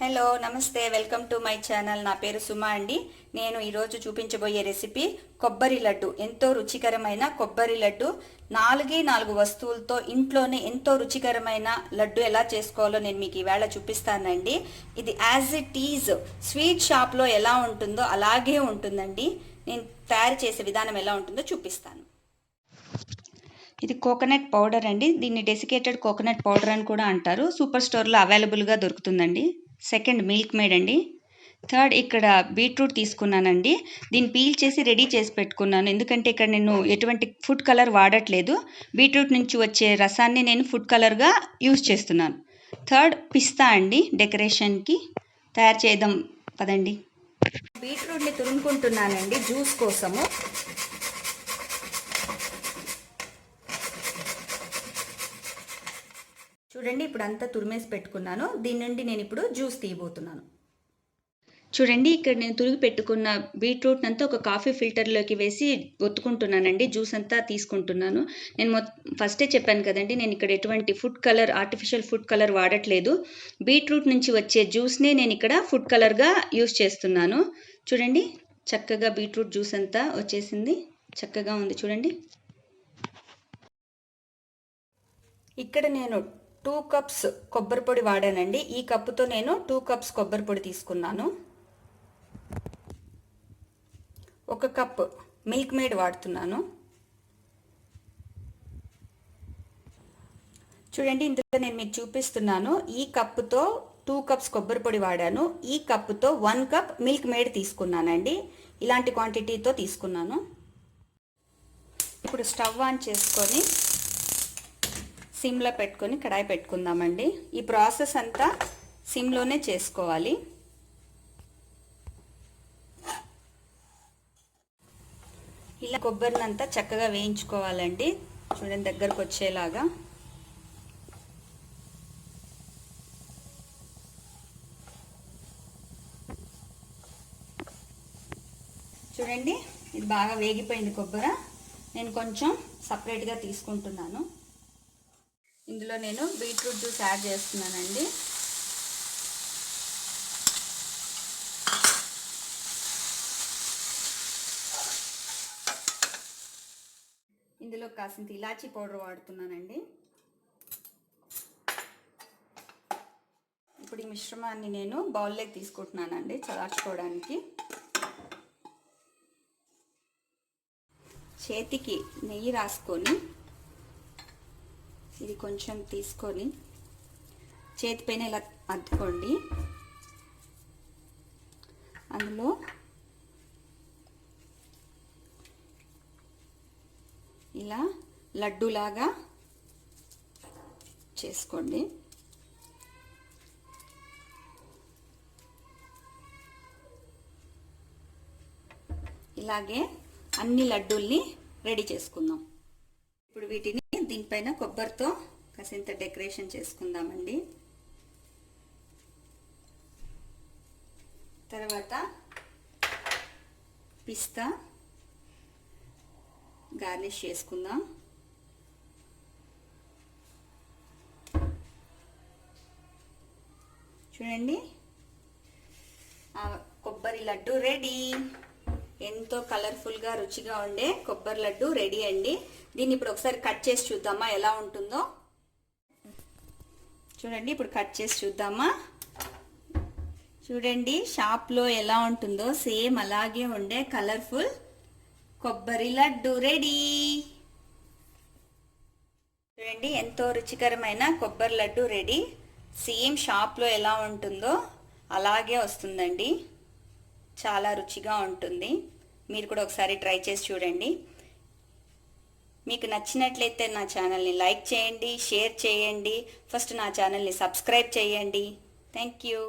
Hello నమస్తే, welcome to my channel. నా పేరు సుమా అండి. నేను ఈరోజు చూపించబోయే రెసిపీ కొబ్బరి లడ్డు. ఎంతో రుచికరమైన కొబ్బరి లడ్డు. 4 వస్తువులతో ఇంట్లోనే ఎంతో రుచికరమైన లడ్డు ఎలా చేసుకోవాలో నేను మీకు ఈవేళ చూపిస్తానండి. ఇది యాజ్ ఇట్ ఈజ్ స్వీట్ షాప్లో ఎలా ఉంటుందో అలాగే ఉంటుందండి. నేను తయారు చేసే విధానం ఎలా ఉంటుందో చూపిస్తాను. ఇది కోకోనట్ పౌడర్ అండి. దీన్ని డెసికేటెడ్ కోకోనట్ పౌడర్ అని కూడా అంటారు. సూపర్ స్టోర్లో అవైలబుల్గా దొరుకుతుందండి. సెకండ్ మిల్క్మేడ్ అండి. థర్డ్ ఇక్కడ బీట్రూట్ తీసుకున్నానండి. దీన్ని పీల్ చేసి రెడీ చేసి పెట్టుకున్నాను, ఎందుకంటే ఇక్కడ నేను ఎటువంటి ఫుడ్ కలర్ వాడట్లేదు. బీట్రూట్ నుంచి వచ్చే రసాన్ని నేను ఫుడ్ కలర్గా యూజ్ చేస్తున్నాను. థర్డ్ పిస్తా అండి, డెకరేషన్కి. తయారు చేద్దాం పదండి. బీట్రూట్ని తురుముకుంటున్నానండి జ్యూస్ కోసము. చూడండి, ఇప్పుడు అంతా తురిమేసి పెట్టుకున్నాను. దీని నుండి నేను ఇప్పుడు జ్యూస్ తీయబోతున్నాను. చూడండి, ఇక్కడ నేను తురిగి పెట్టుకున్న బీట్రూట్ అంతా ఒక కాఫీ ఫిల్టర్లోకి వేసి ఒత్తుకుంటున్నానండి. జ్యూస్ అంతా తీసుకుంటున్నాను. నేను ఫస్టే చెప్పాను కదండి, నేను ఇక్కడ ఎటువంటి food colour, artificial food colour వాడట్లేదు. బీట్రూట్ నుంచి వచ్చే జ్యూస్నే నేను ఇక్కడ ఫుడ్ కలర్గా యూస్ చేస్తున్నాను. చూడండి, చక్కగా బీట్రూట్ జ్యూస్ అంతా వచ్చేసింది. చక్కగా ఉంది చూడండి. ఇక్కడ నేను 2 కప్స్ కొబ్బరి పొడి వాడానండి. ఈ కప్పుతో నేను 2 కప్స్ కొబ్బరి పొడి తీసుకున్నాను. 1 కప్ మిల్క్మేడ్ వాడుతున్నాను. చూడండి, ఇందులో నేను మీకు చూపిస్తున్నాను. ఈ కప్పుతో 2 కప్స్ కొబ్బరి పొడి వాడాను. ఈ కప్పుతో 1 కప్ మిల్క్మేడ్ తీసుకున్నానండి. ఇలాంటి క్వాంటిటీతో తీసుకున్నాను. ఇప్పుడు స్టవ్ ఆన్ చేసుకొని సిమ్లో పెట్టుకొని కడాయి పెట్టుకుందామండి. ఈ ప్రాసెస్ అంతా సిమ్లోనే చేసుకోవాలి. ఇలా కొబ్బరిని అంతా చక్కగా వేయించుకోవాలండి. చూడండి, దగ్గరకు వచ్చేలాగా. చూడండి, ఇది బాగా వేగిపోయింది కొబ్బరి. నేను కొంచెం సపరేట్గా తీసుకుంటున్నాను. ఇందులో నేను బీట్రూట్ జ్యూస్ యాడ్ చేస్తున్నానండి. ఇందులో కాసింత ఇలాచీ పౌడర్ వాడుతున్నానండి. ఇప్పుడు ఈ మిశ్రమాన్ని నేను బౌల్లోకి తీసుకుంటున్నానండి చల్లార్చుకోవడానికి. చేతికి నెయ్యి రాసుకొని ఇది కొంచెం తీసుకొని చేతిపైన ఇలా అద్దుకోండి. అందులో ఇలా లడ్డూలాగా చేసుకోండి. ఇలాగే అన్ని లడ్డూల్ని రెడీ చేసుకుందాం. ఇప్పుడు వీటిని దీనిపైన కొబ్బరితో కాసింత డెకరేషన్ చేసుకుందామండి. తర్వాత పిస్తా గార్నిష్ చేసుకుందాం. చూడండి, కొబ్బరి లడ్డు రెడీ. ఎంతో కలర్ఫుల్గా రుచిగా ఉండే కొబ్బరి లడ్డు రెడీ అండి. దీన్ని ఇప్పుడు ఒకసారి కట్ చేసి చూద్దామా ఎలా ఉంటుందో. చూడండి, ఇప్పుడు కట్ చేసి చూద్దామా. చూడండి, షాప్లో ఎలా ఉంటుందో సేమ్ అలాగే ఉండే కలర్ఫుల్ కొబ్బరి లడ్డు రెడీ. చూడండి, ఎంతో రుచికరమైన కొబ్బరి లడ్డు రెడీ. సేమ్ షాప్లో ఎలా ఉంటుందో అలాగే వస్తుందండి. చాలా రుచిగా ఉంటుంది. మీరు కూడా ఒకసారి ట్రై చేసి చూడండి. మీకు నచ్చినట్లయితే నా ఛానల్ని లైక్ చేయండి, షేర్ చేయండి. ఫస్ట్ నా ఛానల్ని సబ్స్క్రైబ్ చేయండి. Thank you.